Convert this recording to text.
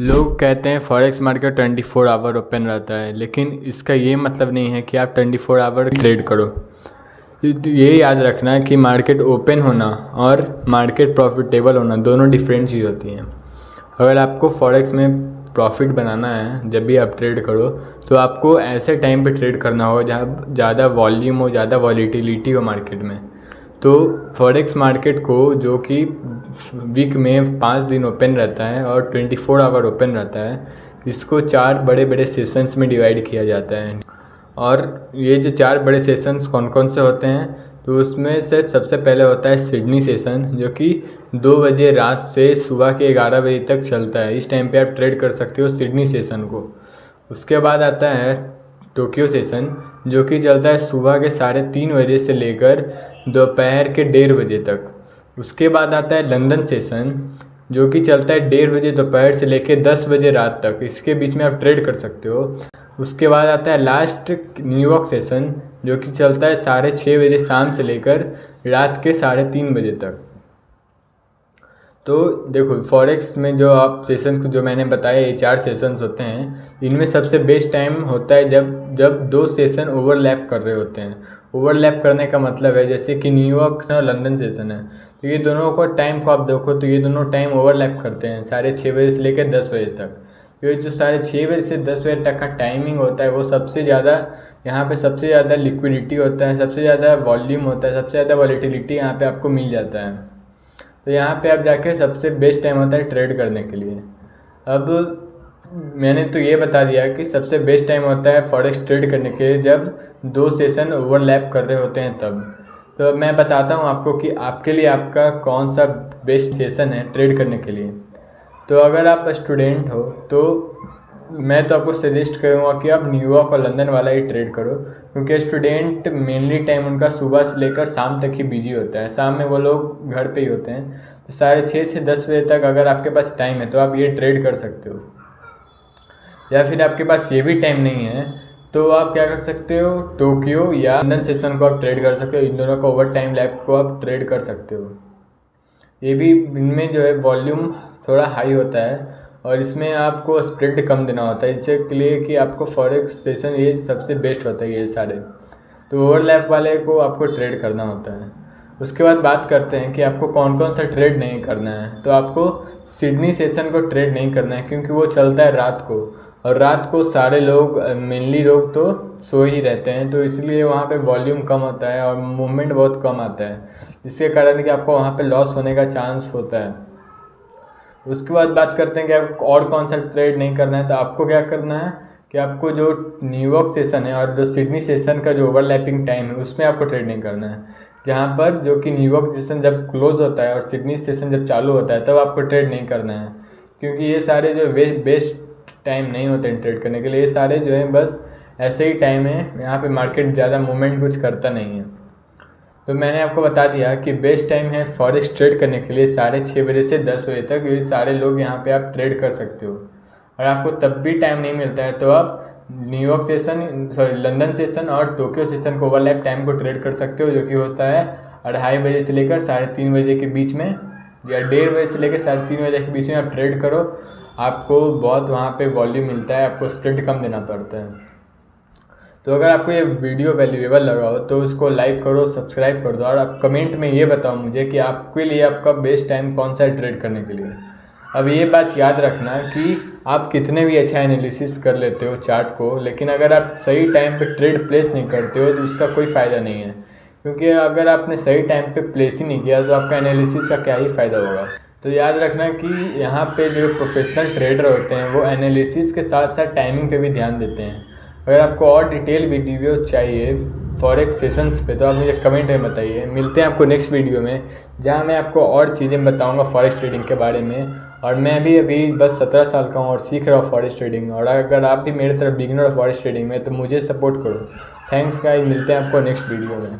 लोग कहते हैं फॉरेक्स मार्केट 24 आवर ओपन रहता है, लेकिन इसका ये मतलब नहीं है कि आप 24 आवर ट्रेड करो। ये याद रखना कि मार्केट ओपन होना और मार्केट प्रॉफिटेबल होना दोनों डिफरेंट चीज़ होती हैं। अगर आपको फॉरेक्स में प्रॉफिट बनाना है जब भी आप ट्रेड करो, तो आपको ऐसे टाइम पे ट्रेड करना होगा जहाँ ज़्यादा वॉल्यूम हो, ज़्यादा वॉलीटिलिटी हो मार्केट में। तो फॉरेक्स मार्केट को, जो कि वीक में 5 दिन ओपन रहता है और 24 आवर ओपन रहता है, इसको 4 बड़े बड़े सेशंस में डिवाइड किया जाता है। और ये जो 4 बड़े सेशंस कौन कौन से होते हैं, तो उसमें से सबसे पहले होता है सिडनी सेशन, जो कि 2 बजे रात से सुबह के 11 बजे तक चलता है। इस टाइम पे आप ट्रेड कर सकते हो सिडनी सेशन को। उसके बाद आता है टोक्यो सेशन, जो कि चलता है सुबह के 3:30 बजे से लेकर दोपहर के 1:30 बजे तक। उसके बाद आता है लंदन सेशन, जो कि चलता है 1:30 बजे दोपहर से लेकर 10 बजे रात तक। इसके बीच में आप ट्रेड कर सकते हो। उसके बाद आता है लास्ट न्यूयॉर्क सेशन, जो कि चलता है 6:30 बजे शाम से लेकर रात के 3:30 बजे तक। तो देखो, फॉरेक्स में जो आप सेशंस को जो मैंने बताया, ये 4 सेशंस होते हैं। इनमें सबसे बेस्ट टाइम होता है जब 2 सेशन ओवरलैप कर रहे होते हैं। ओवरलैप करने का मतलब है जैसे कि न्यूयॉर्क और लंदन सेशन है, तो ये दोनों को टाइम को आप देखो तो ये दोनों टाइम ओवरलैप करते हैं 6:30 बजे से लेकर 10 बजे तक। ये जो 6:30 बजे से 10 बजे तक का टाइमिंग होता है, वो सबसे ज़्यादा, यहाँ पे सबसे ज़्यादा लिक्विडिटी होता है, सबसे ज़्यादा वॉल्यूम होता है, सबसे ज़्यादा वॉलीटिलिटी यहाँ पे आपको मिल जाता है। तो यहाँ पे आप जाके सबसे बेस्ट टाइम होता है ट्रेड करने के लिए। अब मैंने तो ये बता दिया कि सबसे बेस्ट टाइम होता है फॉरेक्स ट्रेड करने के लिए जब 2 सेशन ओवरलैप कर रहे होते हैं तब। तो अब मैं बताता हूँ आपको कि आपके लिए आपका कौन सा बेस्ट सेशन है ट्रेड करने के लिए। तो अगर आप स्टूडेंट हो तो मैं तो आपको सजेस्ट करूँगा कि आप न्यूयॉर्क और लंदन वाला ही ट्रेड करो, क्योंकि स्टूडेंट मेनली टाइम उनका सुबह से लेकर शाम तक ही बिजी होता है। शाम में वो लोग घर पे ही होते हैं, तो 6:30 से 10 बजे तक अगर आपके पास टाइम है तो आप ये ट्रेड कर सकते हो। या फिर आपके पास ये भी टाइम नहीं है तो आप क्या कर सकते हो, टोक्यो या लंदन सेशन को आप ट्रेड कर सकते हो। इन दोनों का ओवर टाइम लैप को आप ट्रेड कर सकते हो। ये भी, इनमें जो है वॉल्यूम थोड़ा हाई होता है और इसमें आपको स्प्रेड कम देना होता है, इससे के लिए कि आपको फॉरेक्स सेशन ये सबसे बेस्ट होता है ये सारे। तो ओवरलैप वाले को आपको ट्रेड करना होता है। उसके बाद बात करते हैं कि आपको कौन कौन सा ट्रेड नहीं करना है। तो आपको सिडनी सेशन को ट्रेड नहीं करना है, क्योंकि वो चलता है रात को, और रात को सारे लोग, मेनली लोग तो सो ही रहते हैं, तो इसलिए वहाँ पे वॉल्यूम कम होता है और मूवमेंट बहुत कम आता है, जिसके कारण कि आपको वहाँ पे लॉस होने का चांस होता है। उसके बाद बात करते हैं कि आपको और कौन सा ट्रेड नहीं करना है। तो आपको क्या करना है कि आपको जो न्यूयॉर्क सेशन है और जो सिडनी सेशन का जो ओवरलैपिंग टाइम है उसमें आपको ट्रेड नहीं करना है। जहाँ पर जो कि न्यूयॉर्क सेशन जब क्लोज होता है और सिडनी सेशन जब चालू होता है तब आपको ट्रेड नहीं करना है, क्योंकि ये सारे जो बेस्ट टाइम नहीं होते हैं ट्रेड करने के लिए। ये सारे जो हैं बस ऐसे ही टाइम है, यहाँ पे मार्केट ज़्यादा मूवमेंट कुछ करता नहीं है। तो मैंने आपको बता दिया कि बेस्ट टाइम है फॉरेक्स ट्रेड करने के लिए 6:30 बजे से 10 बजे तक। ये सारे लोग यहाँ पे आप ट्रेड कर सकते हो। और आपको तब भी टाइम नहीं मिलता है तो आप न्यूयॉर्क सेशन, लंदन सेशन और टोक्यो सेशन को ओवरलैप टाइम को ट्रेड कर सकते हो, जो कि होता है 2:30 बजे से लेकर 3:30 बजे के बीच में, या 1:30 बजे से लेकर 3:30 बजे के बीच में आप ट्रेड करो। आपको बहुत वहाँ पे वॉल्यूम मिलता है, आपको स्प्रेड कम देना पड़ता है। तो अगर आपको ये वीडियो वैल्यूएबल लगा हो तो उसको लाइक करो, सब्सक्राइब कर दो, और आप कमेंट में ये बताओ मुझे कि आपके लिए आपका बेस्ट टाइम कौन सा है ट्रेड करने के लिए। अब ये बात याद रखना कि आप कितने भी अच्छा एनालिसिस कर लेते हो चार्ट को, लेकिन अगर आप सही टाइम पे ट्रेड प्लेस नहीं करते हो तो उसका कोई फ़ायदा नहीं है, क्योंकि अगर आपने सही टाइम पे प्लेस ही नहीं किया तो आपका एनालिसिस का क्या ही फ़ायदा होगा। तो याद रखना कि यहाँ पे जो प्रोफेशनल ट्रेडर होते हैं वो एनालिसिस के साथ साथ टाइमिंग पे भी ध्यान देते हैं। अगर आपको और डिटेल वीडियो चाहिए फॉरेक्स सेशंस पे तो आप मुझे कमेंट में बताइए। मिलते हैं आपको नेक्स्ट वीडियो में, जहाँ मैं आपको और चीज़ें बताऊंगा फॉरेक्स ट्रेडिंग के बारे में। और मैं भी अभी बस 17 साल का हूँ और सीख रहा हूँ फॉरेक्स ट्रेडिंग। और अगर आप भी मेरी तरफ बिगिनर हो फॉरेक्स ट्रेडिंग में तो मुझे सपोर्ट करो। थैंक्स गाइस, मिलते हैं आपको नेक्स्ट वीडियो में।